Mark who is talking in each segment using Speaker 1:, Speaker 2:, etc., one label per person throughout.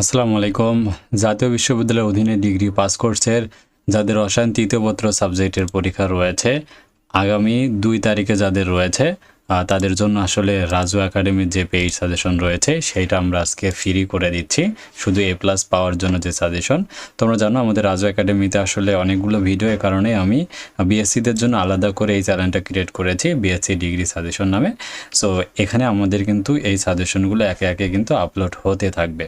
Speaker 1: আসসালামু আলাইকুম। জাতীয় বিশ্ববিদ্যালয়ের অধীনে ডিগ্রি পাস কোর্সের যাদের রসায়ন তৃতীয় পত্র সাবজেক্টের পরীক্ষা রয়েছে আগামী 2 তারিখে যাদের রয়েছে তাদের জন্য আসলে রাজু একাডেমির যে পেইড সাজেশন রয়েছে সেইটা আমরা আজকে ফ্রি করে দিচ্ছি, শুধু এ প্লাস পাওয়ার জন্য যে সাজেশন। তোমরা জানো আমাদের রাজু একাডেমিতে আসলে অনেকগুলো ভিডিও, এ কারণে আমি বিএসসিদের জন্য আলাদা করে এই চ্যানেলটা ক্রিয়েট করেছি বিএসসি ডিগ্রি সাজেশন নামে। সো এখানে আমাদের কিন্তু এই সাজেশনগুলো একে একে কিন্তু আপলোড হতে থাকবে।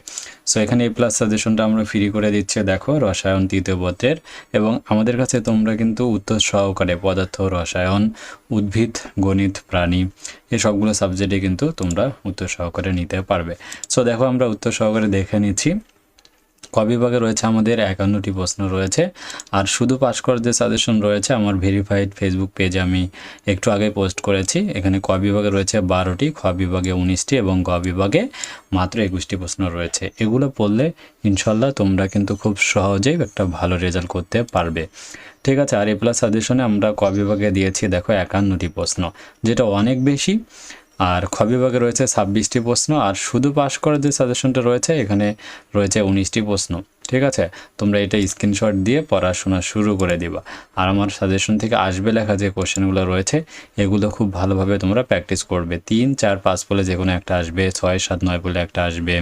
Speaker 1: সো এখানে এ প্লাস সাজেশনটা আমরা ফ্রি করে দিচ্ছি, দেখো রসায়ন তৃতীয় পত্রের, এবং আমাদের কাছে তোমরা কিন্তু উত্তর সহকারে পদার্থ, রসায়ন, উদ্ভিদ, গণিত, প্রাণী এই সবগুলো সাবজেক্টে কিন্তু তোমরা উত্তর সহকারে নিতে পারবে। সো দেখো আমরা উত্তর সহকারে দেখে নিচ্ছি। ক বিভাগে রয়েছে আমাদের 51টি প্রশ্ন রয়েছে, আর শুধু পাস করার যে সাজেশন রয়েছে আমার ভেরিফাইড ফেসবুক পেজে আমি একটু আগে পোস্ট করেছি। এখানে ক বিভাগে রয়েছে 12টি, খ বিভাগে 19টি এবং গ বিভাগে মাত্র 21টি প্রশ্ন রয়েছে। এগুলো পড়লে ইনশাল্লাহ তোমরা কিন্তু খুব সহজেই একটা ভালো রেজাল্ট করতে পারবে। ঠিক আছে, আর এ প্লাস সাজেশনে আমরা ক বিভাগে দিয়েছি দেখো 51টি প্রশ্ন, যেটা অনেক বেশি। আর খ বিভাগে রয়েছে 26টি প্রশ্ন, আর শুধু পাস করার যে সাজেশনটা রয়েছে এখানে রয়েছে 19টি প্রশ্ন। ঠিক আছে, তোমরা এটা স্ক্রিনশট দিয়ে পড়াশোনা শুরু করে দিবা। আর আমার সাজেশন থেকে আসবে লেখা যে কোশ্চেনগুলো রয়েছে এগুলো খুব ভালোভাবে তোমরা প্র্যাকটিস করবে। 3, 4, 5 বলে যে কোনো একটা আসবে, 6, 7, 9 বলে একটা আসবে,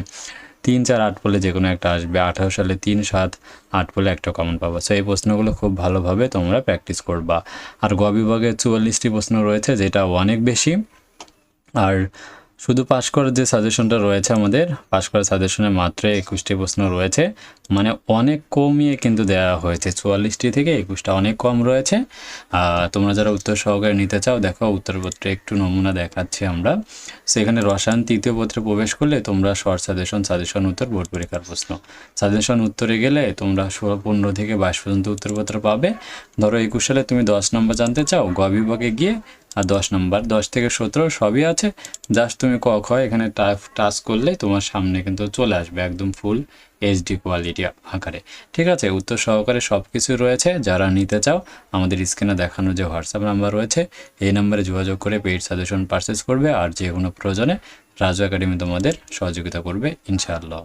Speaker 1: 3, 4, 8 বলে যে কোনো একটা আসবে, 18 সালে 3, 7, 8 বলে একটা কমন পাবা। সো এই প্রশ্নগুলো খুব ভালোভাবে তোমরা প্র্যাকটিস করবা। আর গ বিভাগে 44টি প্রশ্ন রয়েছে, যেটা অনেক বেশি। আর শুধু পাস করার যে সাজেশনটা রয়েছে আমাদের পাস করার সাজেশনে মাত্র 21টি প্রশ্ন রয়েছে, মানে অনেক কমিয়ে কিন্তু দেওয়া হয়েছে। 44টি থেকে 21টা অনেক কম রয়েছে। তোমরা যারা উত্তর সহকারে নিতে চাও দেখো উত্তরপত্রে একটু নমুনা দেখাচ্ছি আমরা। সেখানে রসায়ন তৃতীয় পত্রে প্রবেশ করলে তোমরা শর্ট সাজেশন উত্তর, বোর্ড পরীক্ষার প্রশ্ন সাজেশন উত্তরে গেলে তোমরা 15 থেকে 22 পর্যন্ত উত্তরপত্র পাবে। ধরো 21 সালে তুমি 10 নম্বর জানতে চাও, গ বিভাগে গিয়ে আর 10 নম্বর, 10 থেকে 17 সবই আছে। জাস্ট তুমি ক খ এখানে টাচ করলে তোমার সামনে কিন্তু চলে আসবে একদম ফুল এইচডি কোয়ালিটি আকারে। ঠিক আছে, উত্তর সহকারে সব কিছু রয়েছে। যারা নিতে চাও আমাদের স্ক্রিনে দেখানো যে হোয়াটসঅ্যাপ নাম্বার রয়েছে এই নাম্বারে যোগাযোগ করে পেইড সাজেশন পারচেস করবে। আর যে কোনো প্রয়োজনে রাজু একাডেমি তোমাদের সহযোগিতা করবে ইনশাআল্লাহ।